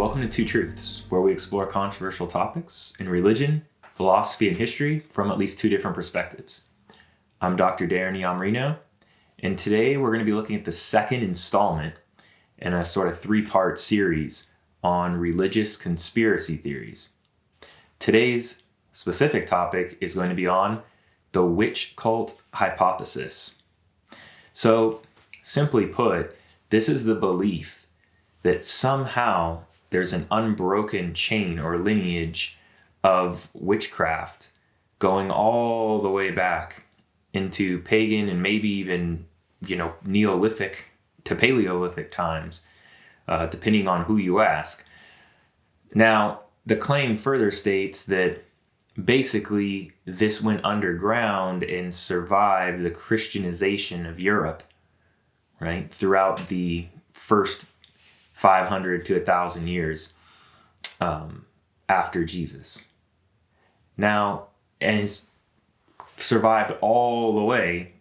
welcome to Two Truths, where we explore controversial topics in religion, philosophy, and history from at least two different perspectives. I'm Dr. Darren Iammarino, and today we're going to be looking at the second installment in a sort of three-part series on religious conspiracy theories. Today's specific topic is going to be on the witch cult hypothesis. So, simply put, this is the belief that somehow there's an unbroken chain or lineage of witchcraft going all the way back into pagan and maybe even, Neolithic to Paleolithic times, depending on who you ask. Now, the claim further states that basically this went underground and survived the Christianization of Europe, right, throughout the first 500 to 1,000 years after Jesus. Now, and it's survived all the way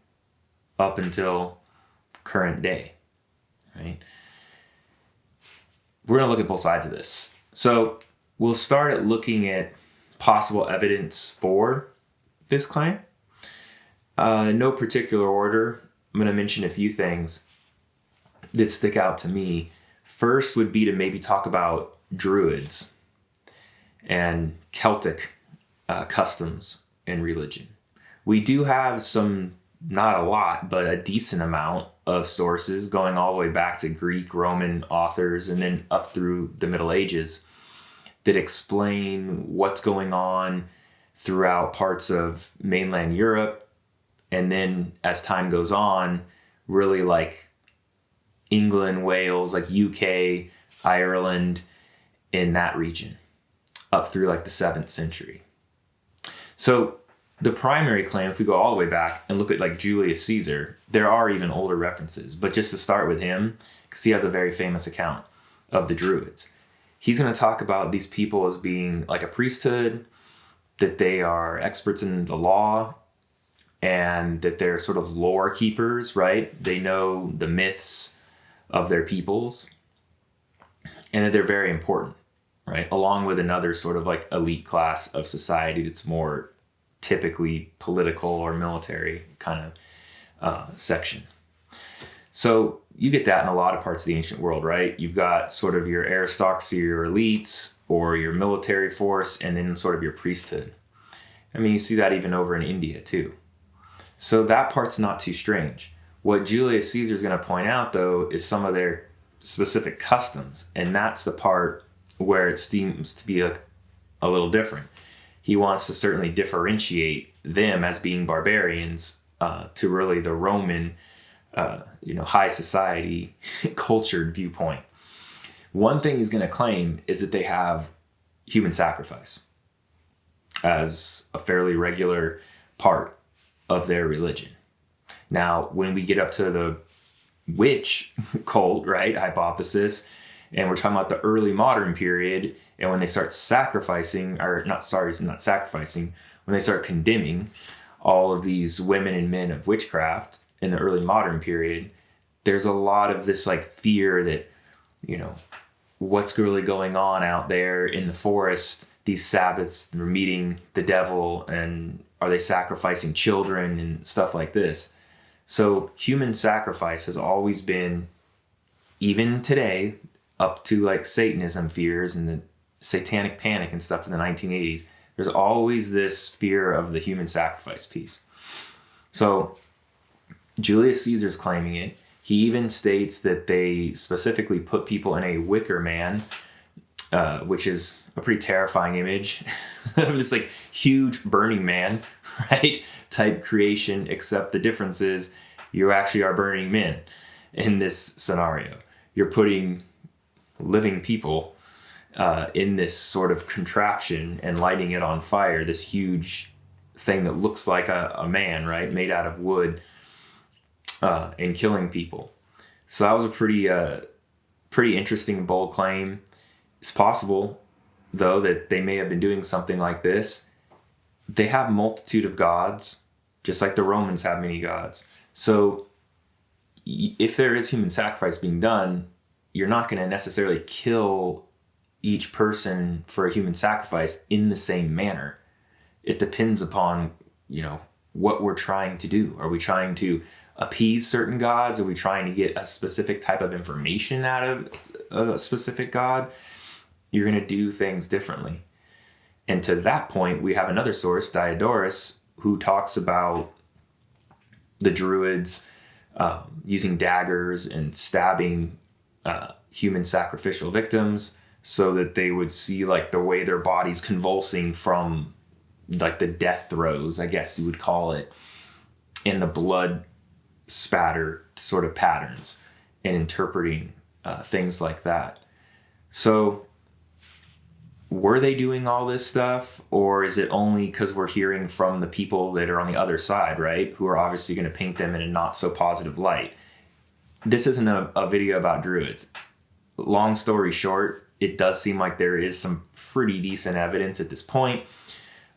up until current day, right? We're going to look at both sides of this. So we'll start at looking at possible evidence for this claim. In no particular order, I'm going to mention a few things that stick out to me. First would be to maybe talk about Druids and Celtic customs and religion. We do have some, not a lot, but a decent amount of sources going all the way back to Greek, Roman authors, and then up through the Middle Ages that explain what's going on throughout parts of mainland Europe. And then as time goes on, really like England, Wales, like UK, Ireland, in that region, up through like the 7th century. So the primary claim, if we go all the way back and look at like Julius Caesar, there are even older references, but just to start with him, because he has a very famous account of the Druids. He's going to talk about these people as being like a priesthood, that they are experts in the law, and that they're sort of lore keepers, right? They know the myths of their peoples, and that they're very important, right? Along with another sort of like elite class of society that's more typically political or military kind of section. So you get that in a lot of parts of the ancient world, right? You've got sort of your aristocracy, your elites, or your military force, and then sort of your priesthood. I mean, you see that even over in India too. So that part's not too strange. What Julius Caesar is going to point out, though, is some of their specific customs. And that's the part where it seems to be a little different. He wants to certainly differentiate them as being barbarians to really the Roman, high society, cultured viewpoint. One thing he's going to claim is that they have human sacrifice as a fairly regular part of their religion. Now, when we get up to the witch cult, right, hypothesis, and we're talking about the early modern period, and when they start when they start condemning all of these women and men of witchcraft in the early modern period, there's a lot of this like fear that, what's really going on out there in the forest, these Sabbaths, they're meeting the devil, and are they sacrificing children and stuff like this? So human sacrifice has always been, even today, up to like Satanism fears and the satanic panic and stuff in the 1980s, there's always this fear of the human sacrifice piece. So Julius Caesar's claiming it. He even states that they specifically put people in a wicker man, which is a pretty terrifying image of this like huge burning man, right? Type creation, except the difference is you actually are burning men in this scenario. You're putting living people in this sort of contraption and lighting it on fire, this huge thing that looks like a man, right? Made out of wood, and killing people. So that was a pretty interesting and bold claim. It's possible, though, that they may have been doing something like this. They have a multitude of gods, just like the Romans have many gods. So if there is human sacrifice being done, you're not going to necessarily kill each person for a human sacrifice in the same manner. It depends upon, what we're trying to do. Are we trying to appease certain gods? Are we trying to get a specific type of information out of a specific god? You're going to do things differently. And to that point, we have another source, Diodorus, who talks about the Druids using daggers and stabbing human sacrificial victims so that they would see like the way their body's convulsing from like the death throes, I guess you would call it, and the blood spatter sort of patterns, and interpreting things like that. So were they doing all this stuff, or is it only because we're hearing from the people that are on the other side, right? Who are obviously going to paint them in a not so positive light. This isn't a video about Druids. Long story short, it does seem like there is some pretty decent evidence at this point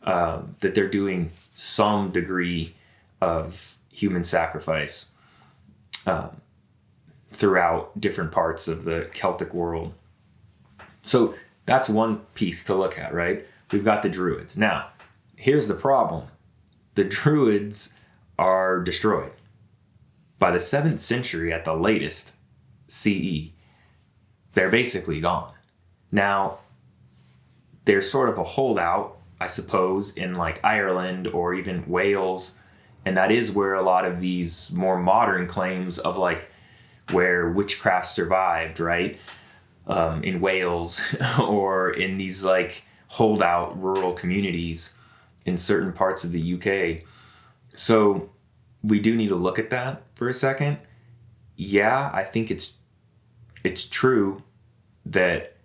that they're doing some degree of human sacrifice throughout different parts of the Celtic world. So that's one piece to look at, right? We've got the Druids. Now, here's the problem. The Druids are destroyed. By the 7th century at the latest, CE, they're basically gone. Now, they're sort of a holdout, I suppose, in like Ireland or even Wales. And that is where a lot of these more modern claims of like where witchcraft survived, right? In Wales or in these like holdout rural communities in certain parts of the UK. So we do need to look at that for a second. Yeah, I think it's true that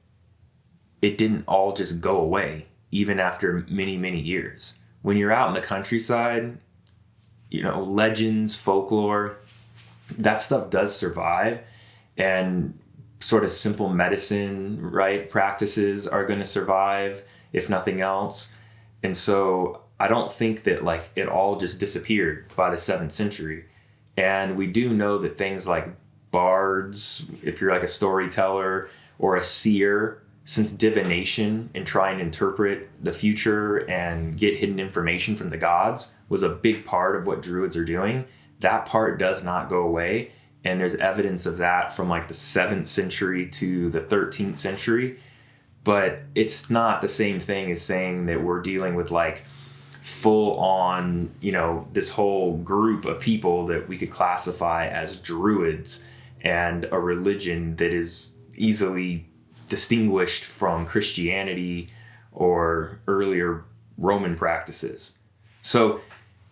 it didn't all just go away, even after many, many years. When you're out in the countryside, legends, folklore, that stuff does survive, and sort of simple medicine, right, practices are going to survive, if nothing else. And so I don't think that like it all just disappeared by the 7th century. And we do know that things like bards, if you're like a storyteller or a seer, since divination and trying to interpret the future and get hidden information from the gods was a big part of what Druids are doing, that part does not go away. And there's evidence of that from like the 7th century to the 13th century. But it's not the same thing as saying that we're dealing with like full on, this whole group of people that we could classify as Druids and a religion that is easily distinguished from Christianity or earlier Roman practices. So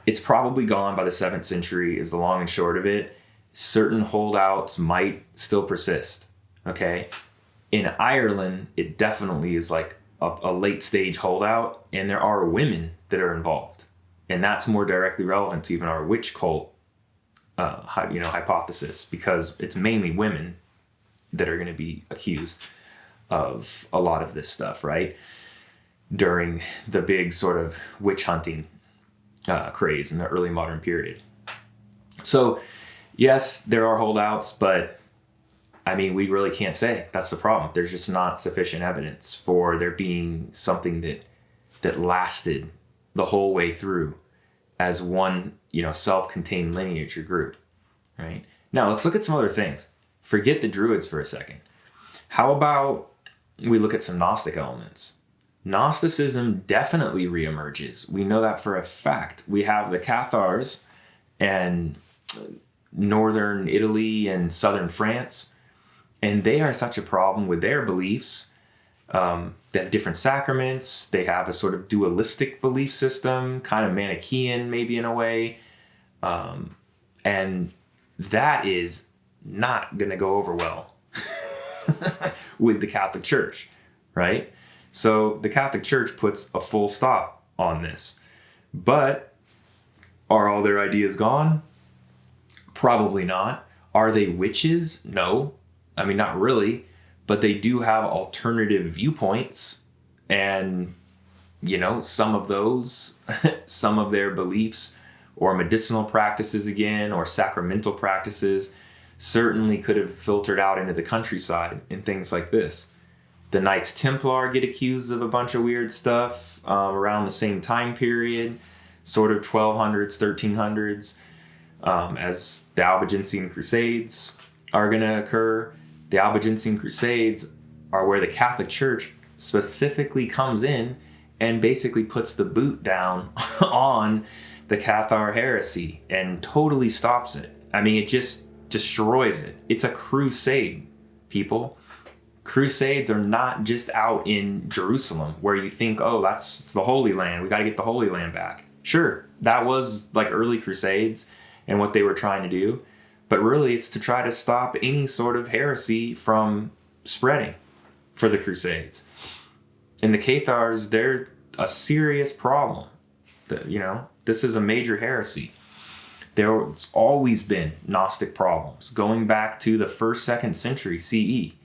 it's probably gone by the 7th century is the long and short of it. Certain holdouts might still persist, okay? In Ireland, it definitely is like a late stage holdout, and there are women that are involved. And that's more directly relevant to even our witch cult hypothesis, because it's mainly women that are going to be accused of a lot of this stuff, right? During the big sort of witch hunting craze in the early modern period. So yes, there are holdouts, but I mean, we really can't say. That's the problem. There's just not sufficient evidence for there being something that lasted the whole way through as one, self-contained lineage or group, right? Now, let's look at some other things. Forget the Druids for a second. How about we look at some Gnostic elements? Gnosticism definitely reemerges. We know that for a fact. We have the Cathars and northern Italy and southern France, and they are such a problem with their beliefs. They have different sacraments. They have a sort of dualistic belief system, kind of Manichaean maybe in a way. And that is not going to go over well with the Catholic Church, right? So the Catholic Church puts a full stop on this. But are all their ideas gone? Probably not. Are they witches? No. I mean, not really. But they do have alternative viewpoints. And, some of those, some of their beliefs or medicinal practices again, or sacramental practices, certainly could have filtered out into the countryside and things like this. The Knights Templar get accused of a bunch of weird stuff around the same time period, sort of 1200s, 1300s, as the Albigensian Crusades are going to occur. The Albigensian Crusades are where the Catholic Church specifically comes in and basically puts the boot down on the Cathar heresy and totally stops it. I mean, it just destroys it. It's a crusade, people. Crusades are not just out in Jerusalem where you think, oh, it's the Holy Land. We got to get the Holy Land back. Sure, that was like early Crusades and what they were trying to do. But really, it's to try to stop any sort of heresy from spreading for the Crusades. And the Cathars, they're a serious problem. This is a major heresy. There's always been Gnostic problems going back to the 1st, 2nd century CE.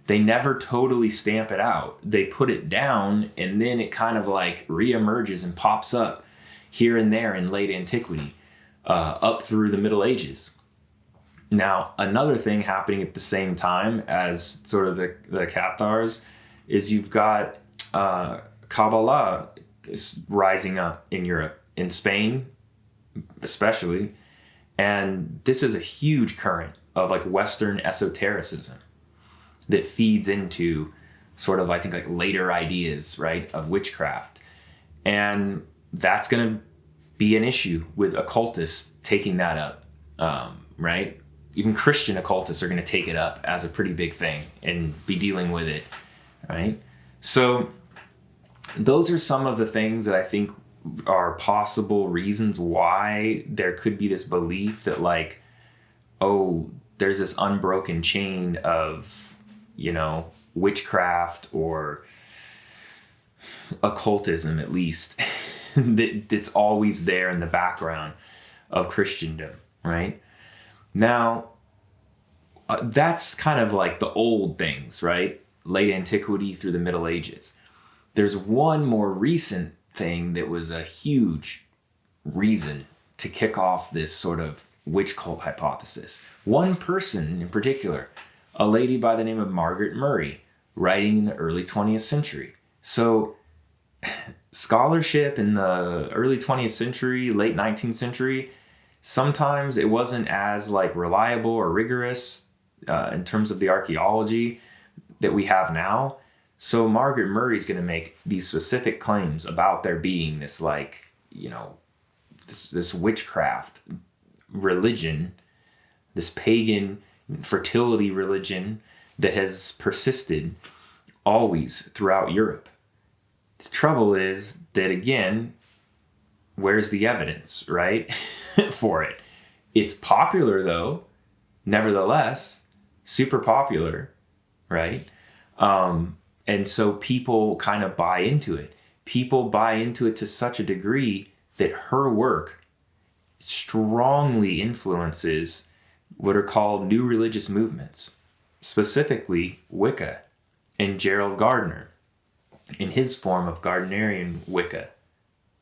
They never totally stamp it out. They put it down, and then it kind of like reemerges and pops up here and there in late antiquity, up through the Middle Ages. Now, another thing happening at the same time as sort of the Cathars is you've got Kabbalah is rising up in Europe, in Spain especially, and this is a huge current of like Western esotericism that feeds into sort of, I think, like later ideas, right, of witchcraft. And that's going to be an issue with occultists taking that up, right? Even Christian occultists are going to take it up as a pretty big thing and be dealing with it, right? So those are some of the things that I think are possible reasons why there could be this belief that like, oh, there's this unbroken chain of, witchcraft or occultism, at least, that's always there in the background of Christendom, right? Now, that's kind of like the old things, right? Late antiquity through the Middle Ages. There's one more recent thing that was a huge reason to kick off this sort of witch cult hypothesis. One person in particular, a lady by the name of Margaret Murray, writing in the early 20th century. So scholarship in the early 20th century, late 19th century, sometimes it wasn't as like reliable or rigorous in terms of the archaeology that we have now. So Margaret Murray's going to make these specific claims about there being this like, this witchcraft religion, this pagan fertility religion that has persisted always throughout Europe. The trouble is that, again, where's the evidence, right, for it? It's popular, though, nevertheless, super popular, right? And so people kind of buy into it. People buy into it to such a degree that her work strongly influences what are called new religious movements, specifically Wicca and Gerald Gardner in his form of Gardnerian Wicca,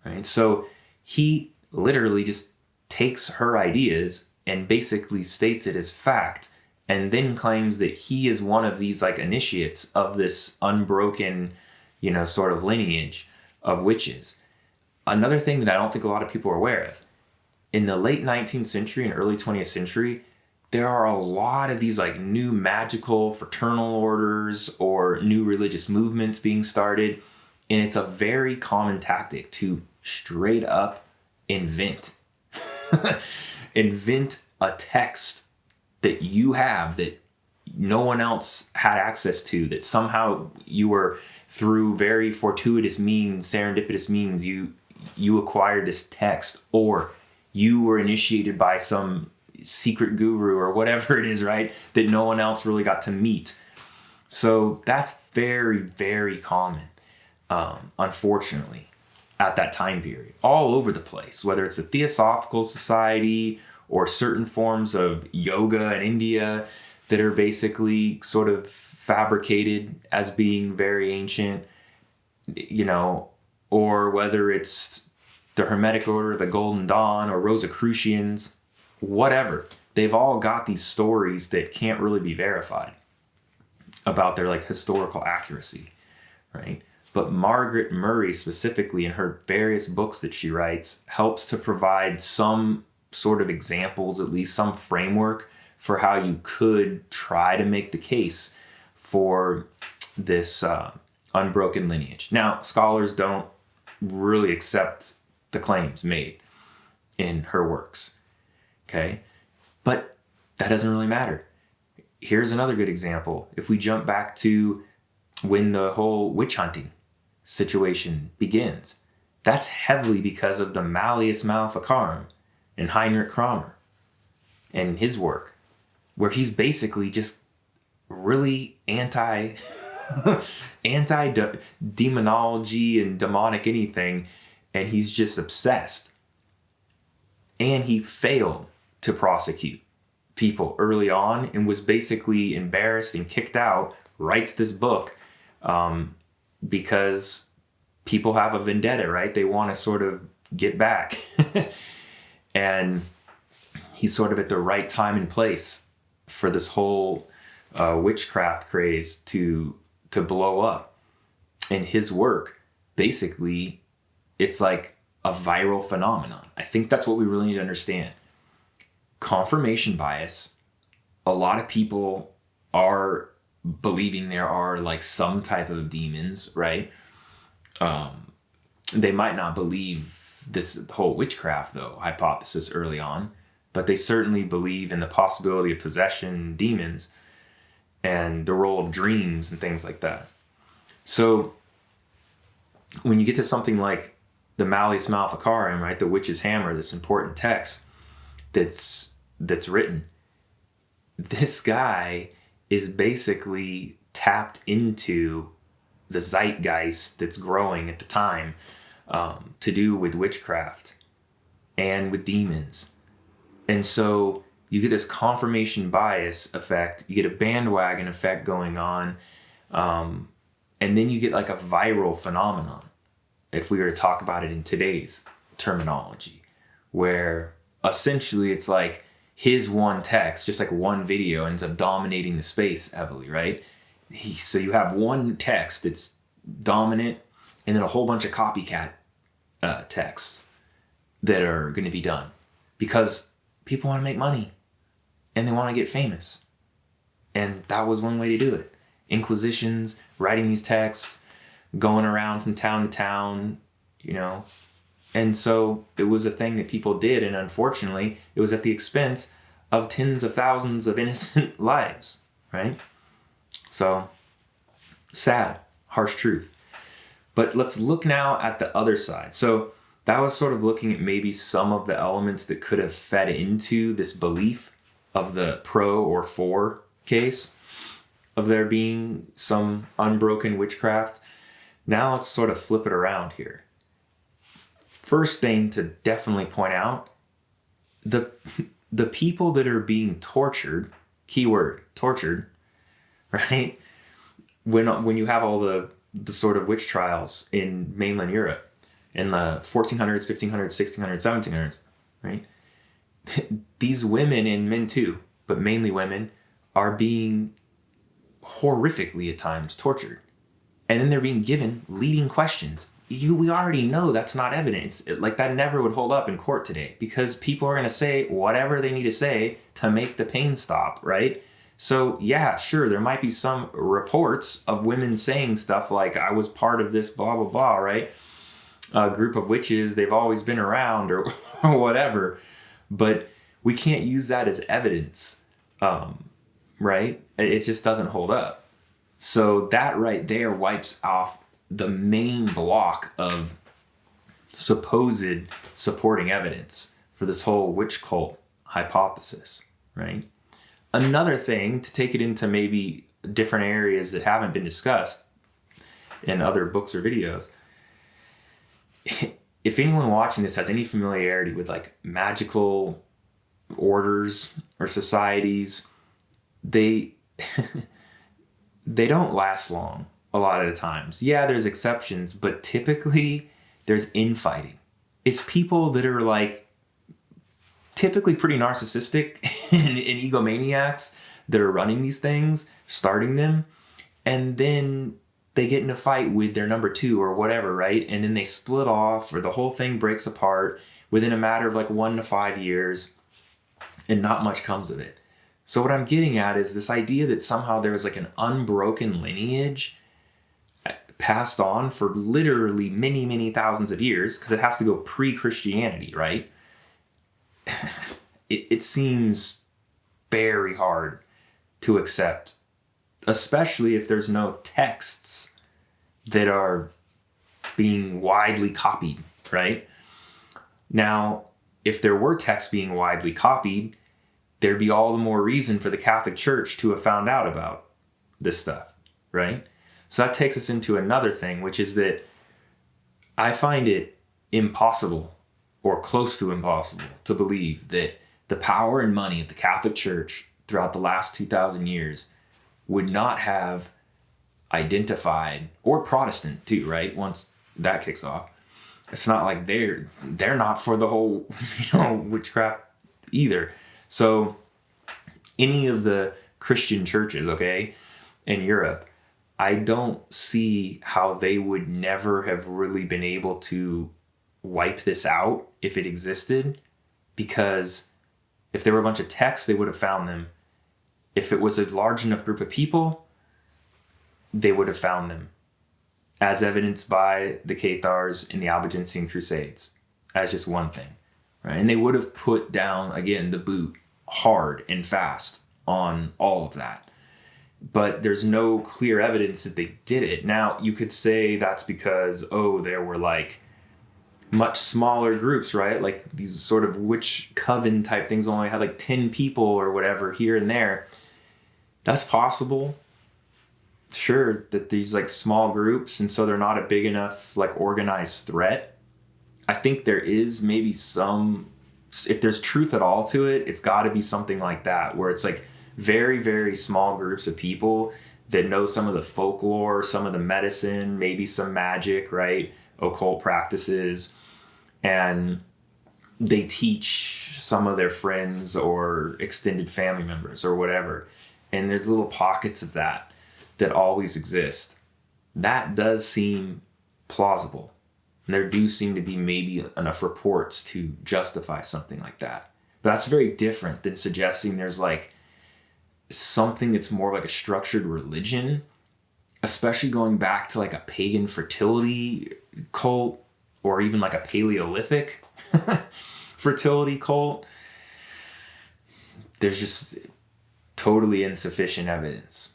right? So he literally just takes her ideas and basically states it as fact, and then claims that he is one of these like initiates of this unbroken, sort of lineage of witches. Another thing that I don't think a lot of people are aware of, in the late 19th century and early 20th century, there are a lot of these like new magical fraternal orders or new religious movements being started. And it's a very common tactic to straight up invent a text that you have that no one else had access to, that somehow you were through very fortuitous means, serendipitous means, you acquired this text, or you were initiated by some secret guru or whatever it is, right, that no one else really got to meet. So that's very, very common, unfortunately, at that time period, all over the place, whether it's a Theosophical Society or certain forms of yoga in India that are basically sort of fabricated as being very ancient, or whether it's the Hermetic Order, the Golden Dawn, or Rosicrucians, whatever. They've all got these stories that can't really be verified. about their like historical accuracy, right? But Margaret Murray specifically, in her various books that she writes, helps to provide some sort of examples, at least some framework for how you could try to make the case for this unbroken lineage. Now, scholars don't really accept the claims made in her works, okay? But that doesn't really matter. Here's another good example. If we jump back to when the whole witch hunting situation begins, that's heavily because of the Malleus Maleficarum and Heinrich Kramer and his work, where he's basically just really anti demonology and demonic anything, and he's just obsessed. And he failed to prosecute people early on and was basically embarrassed and kicked out, writes this book because people have a vendetta, right? They want to sort of get back. And he's sort of at the right time and place for this whole witchcraft craze to blow up. And his work, basically, it's like a viral phenomenon. I think that's what we really need to understand. Confirmation bias. A lot of people are believing there are like some type of demons, right? They might not believe this whole witchcraft, though, hypothesis early on, but they certainly believe in the possibility of possession, demons, and the role of dreams and things like that. So when you get to something like the Malleus Maleficarum, right, the witch's hammer, this important text that's written, this guy is basically tapped into the zeitgeist that's growing at the time to do with witchcraft and with demons. And so you get this confirmation bias effect, you get a bandwagon effect going on, and then you get like a viral phenomenon, if we were to talk about it in today's terminology, where essentially it's like his one text, just like one video, ends up dominating the space heavily, right? So you have one text that's dominant, and then a whole bunch of copycat texts that are going to be done because people want to make money and they want to get famous. And that was one way to do it. Inquisitions, writing these texts, going around from town to town, you know. And so it was a thing that people did, and unfortunately, it was at the expense of tens of thousands of innocent lives, right? So, sad, harsh truth. But let's look now at the other side. So that was sort of looking at maybe some of the elements that could have fed into this belief of the pro or for case of there being some unbroken witchcraft. Now let's sort of flip it around here. First thing to definitely point out, the people that are being tortured, keyword, tortured, right? When you have all the sort of witch trials in mainland Europe in the 1400s, 1500s, 1600s, 1700s, right? These women, and men too, but mainly women, are being horrifically at times tortured. And then they're being given leading questions. We already know that's not evidence. Like that never would hold up in court today because people are going to say whatever they need to say to make the pain stop, right? So yeah, sure, there might be some reports of women saying stuff like, I was part of this blah, blah, blah, right? A group of witches, they've always been around or whatever. But we can't use that as evidence, right? It just doesn't hold up. So that right there wipes off the main block of supposed supporting evidence for this whole witch cult hypothesis, right? Another thing, to take it into maybe different areas that haven't been discussed in other books or videos, if anyone watching this has any familiarity with like magical orders or societies, they don't last long a lot of the times. Yeah, there's exceptions, but typically there's infighting. It's people that are like typically pretty narcissistic and egomaniacs that are running these things, starting them. and then they get in a fight with their number 2 or whatever, right? And then they split off, or the whole thing breaks apart within a matter of like 1 to 5 years, and not much comes of it. So what I'm getting at is this idea that somehow there was like an unbroken lineage passed on for literally many, many thousands of years, because it has to go pre-Christianity, right? It seems very hard to accept, especially if there's no texts that are being widely copied, right? Now, if there were texts being widely copied, there'd be all the more reason for the Catholic Church to have found out about this stuff, right? So that takes us into another thing, which is that I find it impossible, or close to impossible, to believe that the power and money of the Catholic Church throughout the last 2,000 years would not have identified, or Protestant too, right? Once that kicks off, it's not like they're not for the whole, witchcraft either. So any of the Christian churches, okay, in Europe, I don't see how they would never have really been able to wipe this out if it existed, because if there were a bunch of texts, they would have found them. If it was a large enough group of people, they would have found them, as evidenced by the Cathars in the Albigensian Crusades, as just one thing, right? And they would have put down, again, the boot hard and fast on all of that. But there's no clear evidence that they did it. Now, you could say that's because, there were like much smaller groups, right? Like these sort of witch coven type things only had like 10 people or whatever here and there. That's possible. Sure, that these like small groups, and so they're not a big enough like organized threat. I think there is maybe some, if there's truth at all to it, it's got to be something like that, where it's like very, very small groups of people that know some of the folklore, some of the medicine, maybe some magic, right? Occult practices. And they teach some of their friends or extended family members or whatever. And there's little pockets of that always exist. That does seem plausible. And there do seem to be maybe enough reports to justify something like that. But that's very different than suggesting there's like something that's more like a structured religion, especially going back to like a pagan fertility cult, or even like a Paleolithic fertility cult. There's just totally insufficient evidence.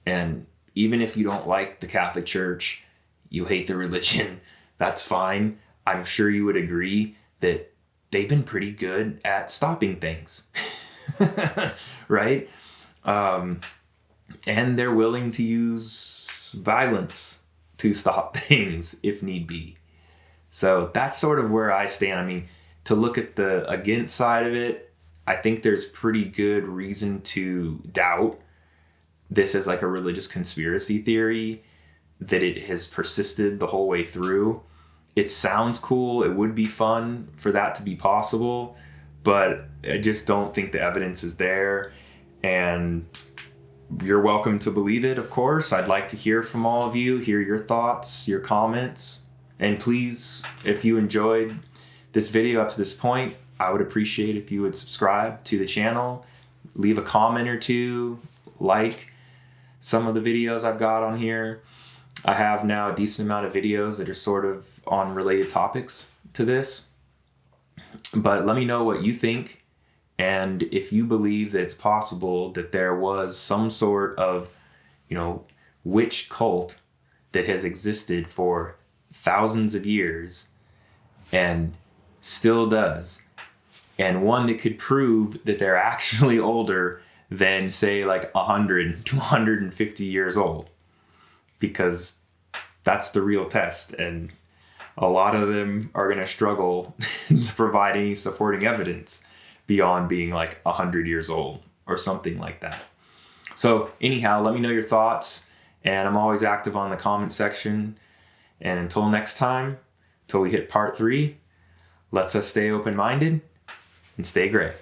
And even if you don't like the Catholic Church, you hate the religion, that's fine. I'm sure you would agree that they've been pretty good at stopping things, right? And they're willing to use violence to stop things if need be. So that's sort of where I stand. I mean, to look at the against side of it, I think there's pretty good reason to doubt this as like a religious conspiracy theory, that it has persisted the whole way through. It sounds cool. It would be fun for that to be possible, but I just don't think the evidence is there. And you're welcome to believe it, of course. I'd like to hear from all of you, hear your thoughts, your comments. And please, if you enjoyed this video up to this point, I would appreciate if you would subscribe to the channel, leave a comment or two, like some of the videos I've got on here. I have now a decent amount of videos that are sort of on related topics to this. But let me know what you think, and if you believe that it's possible that there was some sort of, witch cult that has existed for thousands of years and still does, and one that could prove that they're actually older than, say, like 100 to 150 years old, because that's the real test, and a lot of them are going to struggle to provide any supporting evidence beyond being like 100 years old or something like that. So anyhow, let me know your thoughts, and I'm always active on the comment section. And until next time, till we hit part 3, let's us stay open-minded and stay gray.